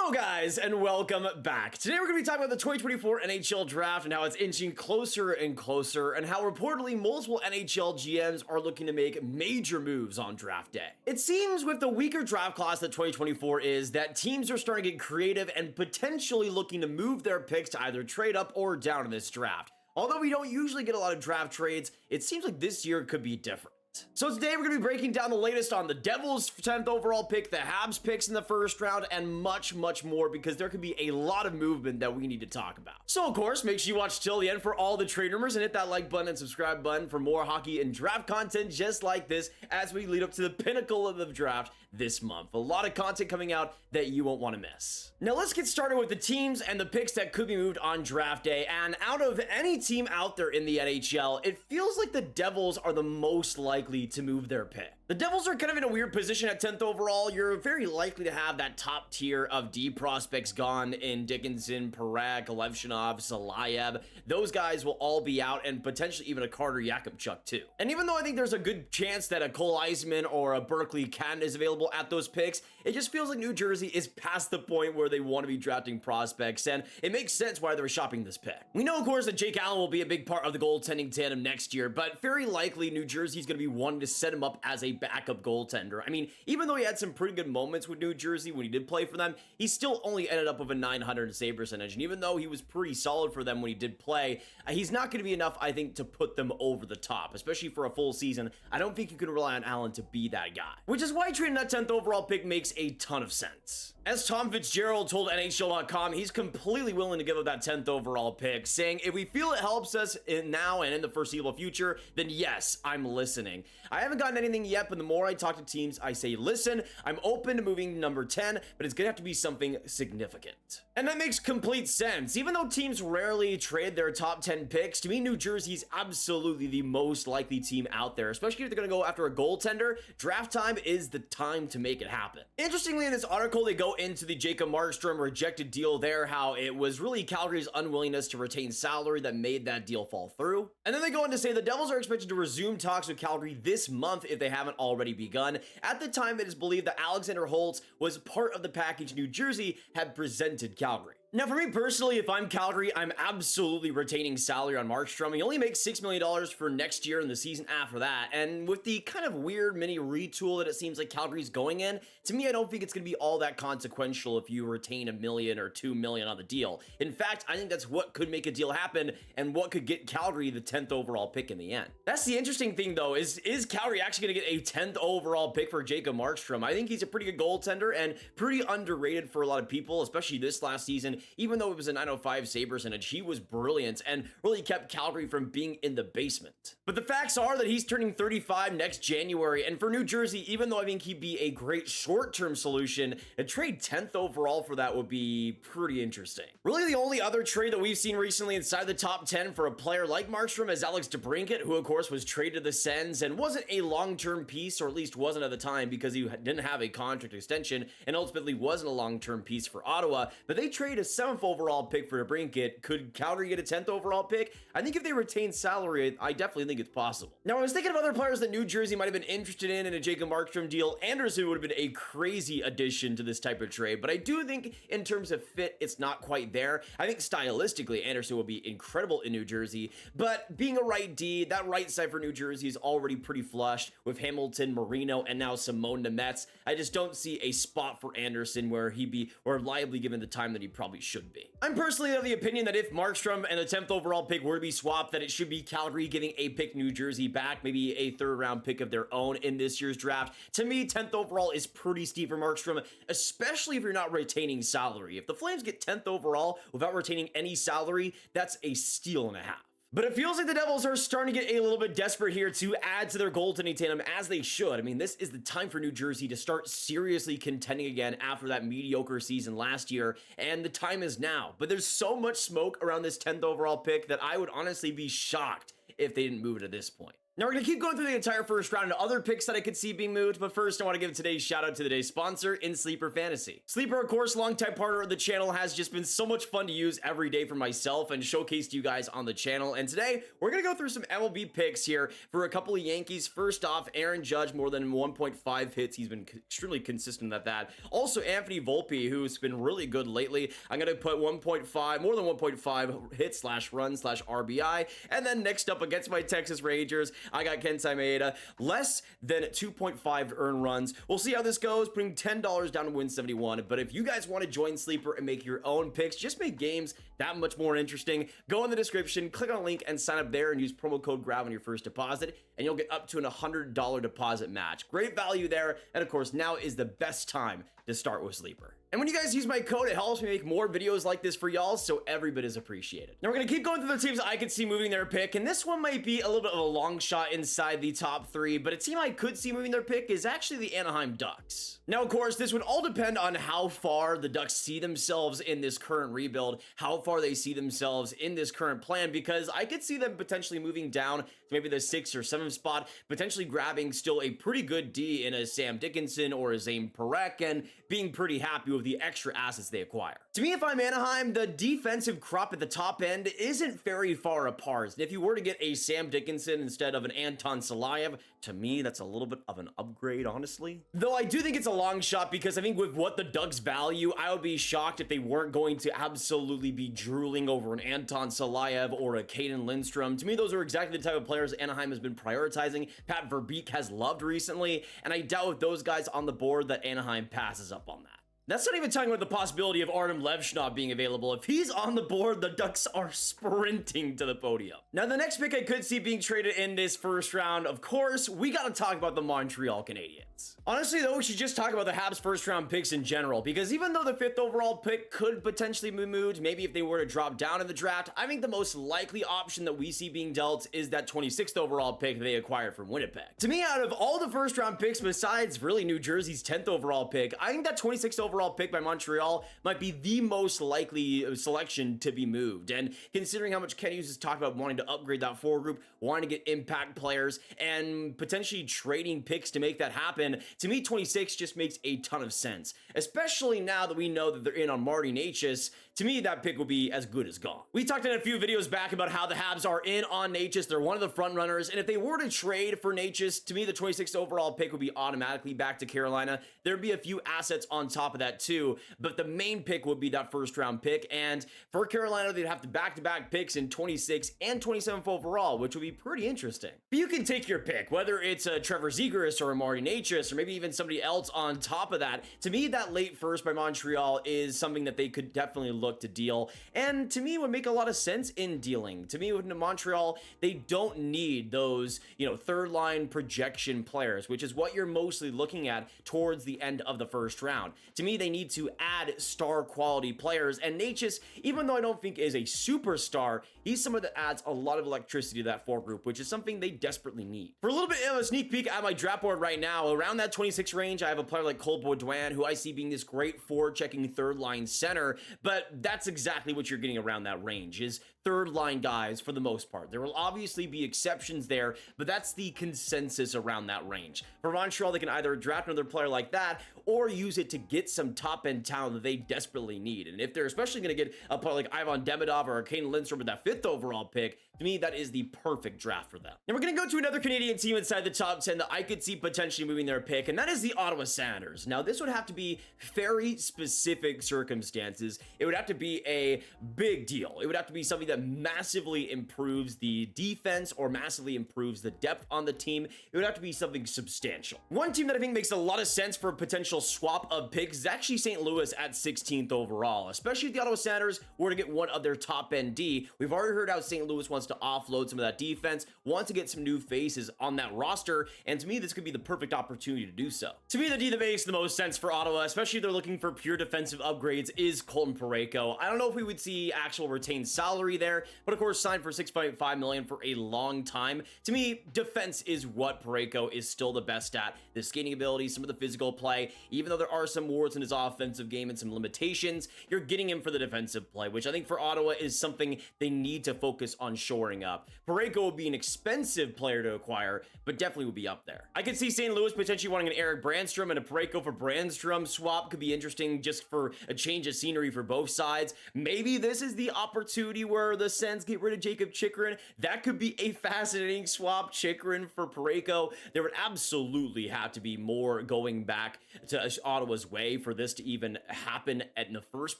Hello guys and welcome back. Today we're going to be talking about the 2024 NHL Draft and how it's inching closer and closer and how reportedly multiple NHL GMs are looking to make major moves on draft day. It seems with the weaker draft class that 2024 is that teams are starting to get creative and potentially looking to move their picks to either trade up or down in this draft. Although we don't usually get a lot of draft trades, it seems like this year could be different. So today we're going to be breaking down the latest on the Devils' 10th overall pick, the Habs picks in the first round, and much more because there could be a lot of movement that we need to talk about. So of course, make sure you watch till the end for all the trade rumors and hit that like button and subscribe button for more hockey and draft content just like this as we lead up to the pinnacle of the draft this month. A lot of content coming out that you won't want to miss. Now let's get started with the teams and the picks that could be moved on draft day. And out of any team out there in the NHL, it feels like the Devils are the most likely to move their pick. The Devils are kind of in a weird position at 10th overall. You're very likely to have that top tier of D prospects gone in Dickinson, Parekh, Levshinov, Salayev. Those guys will all be out, and potentially even a Carter Yakupchuk too. And even though I think there's a good chance that a Cole Eisman or a Berkeley Cannon is available at those picks, it just feels like New Jersey is past the point where they want to be drafting prospects, and it makes sense why they're shopping this pick. We know, of course, that Jake Allen will be a big part of the goaltending tandem next year, but very likely New Jersey's going to be wanting to set him up as a backup goaltender. I mean, even though he had some pretty good moments with New Jersey when he did play for them, he still only ended up with a 900 save percentage. And even though he was pretty solid for them when he did play, he's not going to be enough, I think, to put them over the top, especially for a full season. I don't think you can rely on Allen to be that guy, which is why trading that 10th overall pick makes a ton of sense. As Tom Fitzgerald told NHL.com, he's completely willing to give up that 10th overall pick, saying, if we feel it helps us now and in the foreseeable future, then yes, I'm listening. I haven't gotten anything yet, but the more I talk to teams, I say, listen, I'm open to moving number 10, but it's going to have to be something significant. And that makes complete sense. Even though teams rarely trade their top 10 picks, to me, New Jersey's absolutely the most likely team out there, especially if they're going to go after a goaltender. Draft time is the time to make it happen. Interestingly, in this article, they go into the Jacob Markstrom rejected deal there, how it was really Calgary's unwillingness to retain salary that made that deal fall through. And then they go on to say the Devils are expected to resume talks with Calgary this month if they haven't already begun. At the time, it is believed that Alexander Holtz was part of the package New Jersey had presented Calgary. Now, for me personally, if I'm Calgary, I'm absolutely retaining salary on Markstrom. He only makes $6 million for next year and the season after that. And with the kind of weird mini retool that it seems like Calgary's going in, to me, I don't think it's going to be all that consequential if you retain $1 million or $2 million on the deal. In fact, I think that's what could make a deal happen and what could get Calgary the 10th overall pick in the end. That's the interesting thing, though, is Calgary actually going to get a 10th overall pick for Jacob Markstrom? I think he's a pretty good goaltender and pretty underrated for a lot of people, especially this last season. Even though it was a 905 save percentage, he was brilliant and really kept Calgary from being in the basement. But the facts are that he's turning 35 next January, and for New Jersey, even though I think he'd be a great short-term solution, a trade 10th overall for that would be pretty interesting. Really, the only other trade that we've seen recently inside the top 10 for a player like Markstrom is Alex DeBrincat, who of course was traded to the Sens and wasn't a long-term piece, or at least wasn't at the time because he didn't have a contract extension and ultimately wasn't a long-term piece for Ottawa, but they traded a 7th overall pick for DeBrincat. Could Calgary get a 10th overall pick? I think if they retain salary, I definitely think it's possible. Now, I was thinking of other players that New Jersey might have been interested in a Jacob Markstrom deal. Anderson would have been a crazy addition to this type of trade, but I do think in terms of fit, it's not quite there. I think stylistically, Anderson would be incredible in New Jersey, but being a right D, that right side for New Jersey is already pretty flushed with Hamilton, Marino, and now Simone Nemeth. I just don't see a spot for Anderson where he'd be reliably given the time that he probably should be. I'm personally of the opinion that if Markstrom and the 10th overall pick were to be swapped, that it should be Calgary giving a pick New Jersey back, maybe a 3rd round pick of their own in this year's draft. To me, 10th overall is pretty steep for Markstrom, especially if you're not retaining salary. If the Flames get 10th overall without retaining any salary, that's a steal and a half. But it feels like the Devils are starting to get a little bit desperate here to add to their goaltending tandem, as they should. I mean, this is the time for New Jersey to start seriously contending again after that mediocre season last year, and the time is now. But there's so much smoke around this 10th overall pick that I would honestly be shocked if they didn't move it at this point. Now we're going to keep going through the entire first round and other picks that I could see being moved, but first I want to give today's shout out to today's sponsor in Sleeper Fantasy. Sleeper, of course, longtime partner of the channel, has just been so much fun to use every day for myself and showcase to you guys on the channel. And today we're going to go through some MLB picks here for a couple of Yankees. First off, Aaron Judge, more than 1.5 hits. He's been extremely consistent at that. Also, Anthony Volpe, who's been really good lately. I'm going to put 1.5, more than 1.5 hits slash runs slash RBI. And then next up against my Texas Rangers, I got Kenta Maeda, less than 2.5 earned runs. We'll see how this goes, putting $10 down to win 71. But if you guys want to join Sleeper and make your own picks, just make games that much more interesting, go in the description, click on a link and sign up there and use promo code GRAV on your first deposit, and you'll get up to an $100 deposit match. Great value there. And of course, now is the best time to start with Sleeper. And when you guys use my code, it helps me make more videos like this for y'all, so every bit is appreciated. Now we're gonna keep going through the teams I could see moving their pick, and this one might be a little bit of a long shot inside the top three, but a team I could see moving their pick is actually the Anaheim Ducks. Now, of course, this would all depend on how far the Ducks see themselves in this current rebuild, how far they see themselves in this current plan, because I could see them potentially moving down to maybe the 6th or 7th spot, potentially grabbing still a pretty good D in a Sam Dickinson or a Zane Parekh, and being pretty happy with the extra assets they acquire. To me, if I'm Anaheim, the defensive crop at the top end isn't very far apart. And if you were to get a Sam Dickinson instead of an Anton Salayev, to me, that's a little bit of an upgrade, honestly. Though I do think it's a long shot, because I think with what the Ducks value, I would be shocked if they weren't going to absolutely be drooling over an Anton Salayev or a Caden Lindstrom. To me, those are exactly the type of players Anaheim has been prioritizing, Pat Verbeek has loved recently, and I doubt with those guys on the board that Anaheim passes up on that. That's not even talking about the possibility of Artem Levshunov being available. If he's on the board, the Ducks are sprinting to the podium. Now, the next pick I could see being traded in this first round, of course, we got to talk about the Montreal Canadiens. Honestly, though, we should just talk about the Habs first round picks in general, because even though the 5th overall pick could potentially be moved, maybe if they were to drop down in the draft, I think the most likely option that we see being dealt is that 26th overall pick they acquired from Winnipeg. To me, out of all the first round picks, besides really New Jersey's 10th overall pick, I think that 26th overall pick by Montreal might be the most likely selection to be moved. And considering how much Ken Hughes has talked about wanting to upgrade that forward group, wanting to get impact players, and potentially trading picks to make that happen, to me, 26 just makes a ton of sense. Especially now that we know that they're in on Marty Necas, to me, that pick will be as good as gone. We talked in a few videos back about how the Habs are in on Necas. They're one of the front runners, and if they were to trade for Necas, to me, the 26th overall pick would be automatically back to Carolina. There'd be a few assets on top of that too, but the main pick would be that first round pick, and for Carolina, they'd have to back-to-back picks in 26 and 27th overall, which would be pretty interesting. But you can take your pick, whether it's a Trevor Zegras or a Marty Necas, or maybe even somebody else on top of that. To me, that late first by Montreal is something that they could definitely look to deal, and to me, would make a lot of sense in dealing. To me, with Montreal, they don't need those, third line projection players, which is what you're mostly looking at towards the end of the first round. To me, they need to add star quality players, and Necas, even though I don't think is a superstar, he's someone that adds a lot of electricity to that forward group, which is something they desperately need. For a little bit of a sneak peek at my draft board right now, around that 26 range, I have a player like Cole Baudouin, who I see being this great forward-checking third-line center, but that's exactly what you're getting around that range, is third-line guys for the most part. There will obviously be exceptions there, but that's the consensus around that range. For Montreal, they can either draft another player like that, or use it to get some top-end talent that they desperately need. And if they're especially going to get a player like Ivan Demidov or Caden Lindstrom with that 5th overall pick, to me, that is the perfect draft for them. Now we're going to go to another Canadian team inside the top 10 that I could see potentially moving their pick, and that is the Ottawa Senators. Now, this would have to be very specific circumstances. It would have to be a big deal. It would have to be something that massively improves the defense or massively improves the depth on the team. It would have to be something substantial. One team that I think makes a lot of sense for a potential swap of picks is actually St. Louis at 16th overall, especially if the Ottawa Senators were to get one of their top-end D. We've already heard how St. Louis wants to offload some of that defense, wants to get some new faces on that roster, and to me, this could be the perfect opportunity to do so. To me, the D that makes the most sense for Ottawa, especially if they're looking for pure defensive upgrades, is Colton Parayko. I don't know if we would see actual retained salary there, but of course, signed for $6.5 million for a long time. To me, defense is what Parayko is still the best at. The skating ability, some of the physical play, even though there are some warts in his offensive game and some limitations, you're getting him for the defensive play, which I think for Ottawa is something they need to focus on short shoring up. Parayko would be an expensive player to acquire, but definitely would be up there. I could see St. Louis potentially wanting an Eric Brandstrom, and a Parayko for Brandstrom swap could be interesting just for a change of scenery for both sides. Maybe this is the opportunity where the Sens get rid of Jacob Chychrun. That could be a fascinating swap, Chychrun for Parayko. There would absolutely have to be more going back to Ottawa's way for this to even happen in the first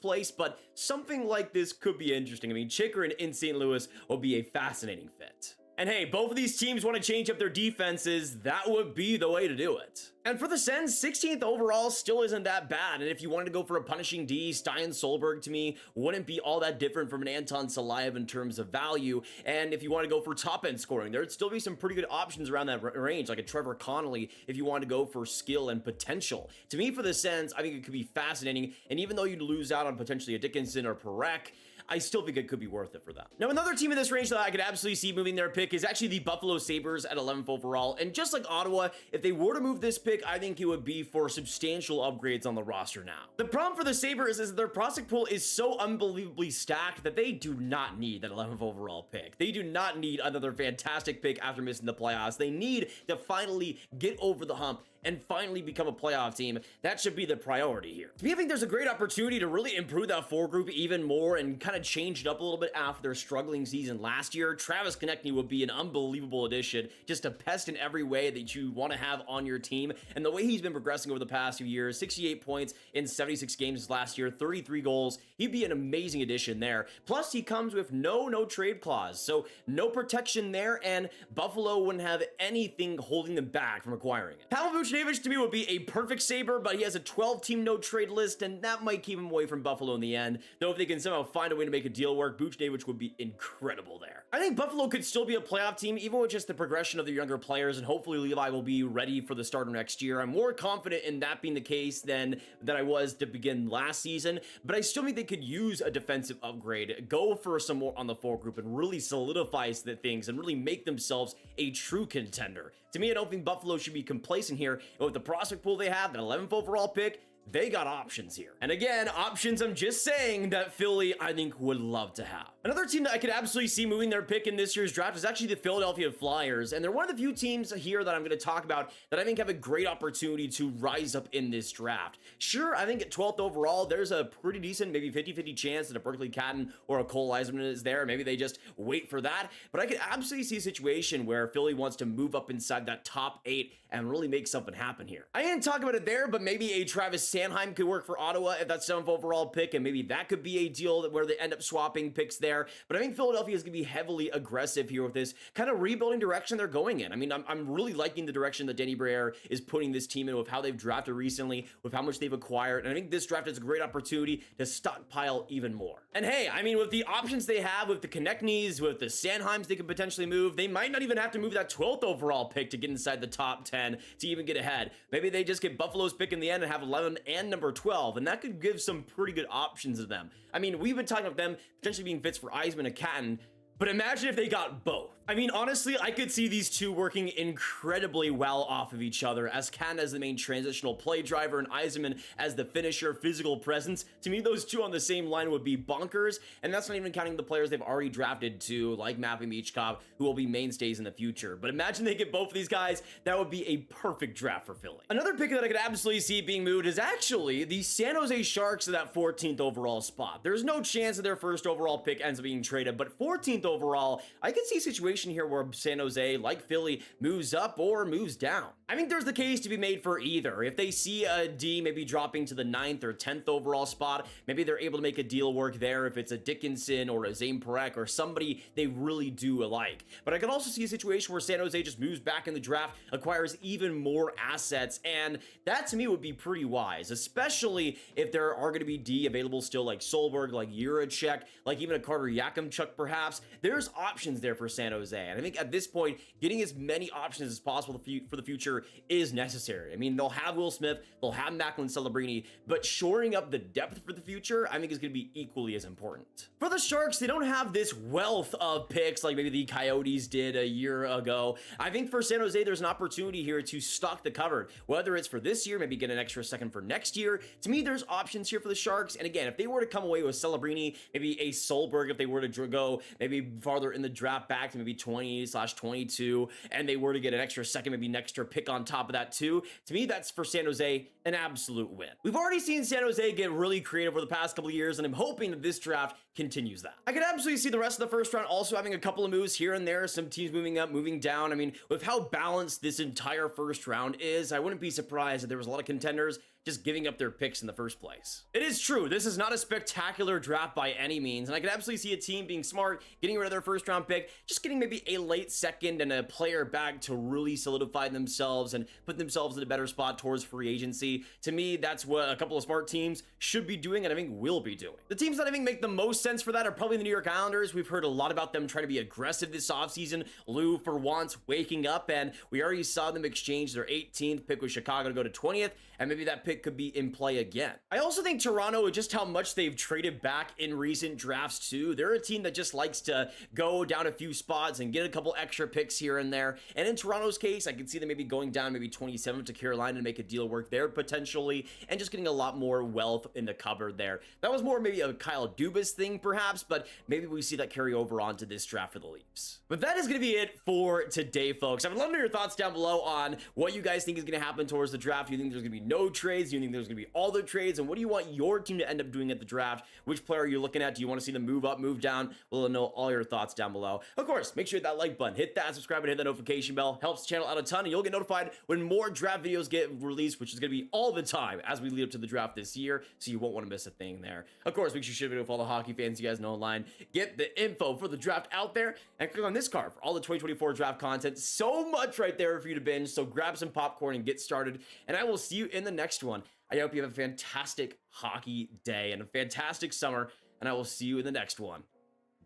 place, but something like this could be interesting. I mean, Chychrun in St. Louis will be a fascinating fit. And hey, both of these teams want to change up their defenses. That would be the way to do it. And for the Sens, 16th overall still isn't that bad. And if you wanted to go for a punishing D, Stein Solberg to me wouldn't be all that different from an Anton Salayev in terms of value. And if you want to go for top end scoring, there'd still be some pretty good options around that range, like a Trevor Connolly if you want to go for skill and potential. To me, for the Sens, I think it could be fascinating. And even though you'd lose out on potentially a Dickinson or Parekh, I still think it could be worth it for them. Now, another team in this range that I could absolutely see moving their pick is actually the Buffalo Sabres at 11th overall. And just like Ottawa, if they were to move this pick, I think it would be for substantial upgrades on the roster now. The problem for the Sabres is that their prospect pool is so unbelievably stacked that they do not need that 11th overall pick. They do not need another fantastic pick after missing the playoffs. They need to finally get over the hump and finally become a playoff team. That should be the priority here. To me, I think there's a great opportunity to really improve that foregroup even more and kind of change it up a little bit after their struggling season last year. Travis Konecny would be an unbelievable addition, just a pest in every way that you want to have on your team. And the way he's been progressing over the past few years, 68 points in 76 games last year, 33 goals, he'd be an amazing addition there. Plus, he comes with no trade clause, so no protection there, and Buffalo wouldn't have anything holding them back from acquiring it. Pavel Buchnevich to me would be a perfect Sabre, but he has a 12-team no-trade list, and that might keep him away from Buffalo in the end. Though if they can somehow find a way to make a deal work, Buchnevich would be incredible there. I think Buffalo could still be a playoff team, even with just the progression of their younger players, and hopefully Levi will be ready for the start of next year. I'm more confident in that being the case than I was to begin last season, but I still think they could use a defensive upgrade, go for some more on the foregroup, and really solidify the things and really make themselves a true contender. To me, I don't think Buffalo should be complacent here. And with the prospect pool they have, that 11th overall pick, they got options here. And again, options I'm just saying that Philly, I think, would love to have. Another team that I could absolutely see moving their pick in this year's draft is actually the Philadelphia Flyers. And they're one of the few teams here that I'm going to talk about that I think have a great opportunity to rise up in this draft. Sure, I think at 12th overall, there's a pretty decent, maybe 50-50 chance that a Berkeley Catton or a Cole Eiserman is there. Maybe they just wait for that. But I could absolutely see a situation where Philly wants to move up inside that top 8 and really make something happen here. I didn't talk about it there, but maybe a Travis Sanheim could work for Ottawa if that's 7th overall pick, and maybe that could be a deal where they end up swapping picks there. But I think Philadelphia is going to be heavily aggressive here with this kind of rebuilding direction they're going in. I mean, I'm really liking the direction that Danny Briere is putting this team in with how they've drafted recently, with how much they've acquired, and I think this draft is a great opportunity to stockpile even more. And hey, I mean, with the options they have, with the Konecnys, with the Sanheims they could potentially move, they might not even have to move that 12th overall pick to get inside the top 10 to even get ahead. Maybe they just get Buffalo's pick in the end and have 11 and number 12, and that could give some pretty good options to them. I mean, we've been talking about them potentially being fits for Eisman and Catton, but imagine if they got both. I mean, honestly, I could see these two working incredibly well off of each other, as Catton as the main transitional play driver and Yzerman as the finisher, physical presence. To me, those two on the same line would be bonkers, and that's not even counting the players they've already drafted to, like Matvei Michkov, who will be mainstays in the future. But imagine they get both of these guys, that would be a perfect draft for Philly. Another pick that I could absolutely see being moved is actually the San Jose Sharks to that 14th overall spot. There's no chance that their first overall pick ends up being traded, but 14th overall, I could see a situation here where San Jose, like Philly, moves up or moves down. I think there's the case to be made for either. If they see a D maybe dropping to the 9th or 10th overall spot, maybe they're able to make a deal work there if it's a Dickinson or a Zane Parekh or somebody they really do alike. But I could also see a situation where San Jose just moves back in the draft, acquires even more assets, and that to me would be pretty wise, especially if there are going to be D available still, like Solberg, like Juracek, like even a Carter Yakimchuk perhaps. There's options there for San Jose, and I think at this point, getting as many options as possible for the future future is necessary. I mean, they'll have Will Smith, they'll have Macklin Celebrini, but shoring up the depth for the future, I think is going to be equally as important. For the Sharks, they don't have this wealth of picks like maybe the Coyotes did a year ago. I think for San Jose, there's an opportunity here to stock the cupboard, whether it's for this year, maybe get an extra second for next year. To me, there's options here for the Sharks. And again, if they were to come away with Celebrini, maybe a Solberg, if they were to go maybe farther in the draft back to maybe 20/22, and they were to get an extra second, maybe an extra pick on top of that too, to me, that's for San Jose an absolute win. We've already seen San Jose get really creative over the past couple of years, and I'm hoping that this draft continues that. I could absolutely see the rest of the first round also having a couple of moves here and there, some teams moving up, moving down. I mean, with how balanced this entire first round is, I wouldn't be surprised if there was a lot of contenders just giving up their picks in the first place. It is true, this is not a spectacular draft by any means, and I could absolutely see a team being smart, getting rid of their first round pick, just getting maybe a late second and a player back to really solidify themselves and put themselves in a better spot towards free agency. To me, that's what a couple of smart teams should be doing and I think will be doing. The teams that I think make the most sense for that are probably the New York Islanders. We've heard a lot about them trying to be aggressive this offseason. Lou, for once, waking up, and we already saw them exchange their 18th pick with Chicago to go to 20th, and maybe that pick could be in play again. I also think Toronto, with just how much they've traded back in recent drafts too, they're a team that just likes to go down a few spots and get a couple extra picks here and there. And in Toronto's case, I can see them maybe going down maybe 27 to Carolina to make a deal work there potentially, and just getting a lot more wealth in the cupboard there. That was more maybe a Kyle Dubas thing perhaps, but maybe we see that carry over onto this draft for the Leafs. But that is going to be it for today, folks. I would love to know your thoughts down below on what you guys think is going to happen towards the draft. Do you think there's going to be no trades? Do you think there's going to be all the trades? And what do you want your team to end up doing at the draft? Which player are you looking at? Do you want to see them move up, move down? We'll know all your thoughts down below. Of course, make sure you hit that like button, hit that subscribe, and hit that notification bell. Helps the channel out a ton, and you'll get notified when more draft videos get released, which is going to be all the time as we lead up to the draft this year, so you won't want to miss a thing there. Of course, make sure you share the video with all the hockey fans you guys know online. Get the info for the draft out there, and click on this card for all the 2024 draft content. So much right there for you to binge, so grab some popcorn and get started, and I will see you in the next one. I hope you have a fantastic hockey day and a fantastic summer, and I will see you in the next one.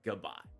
Goodbye.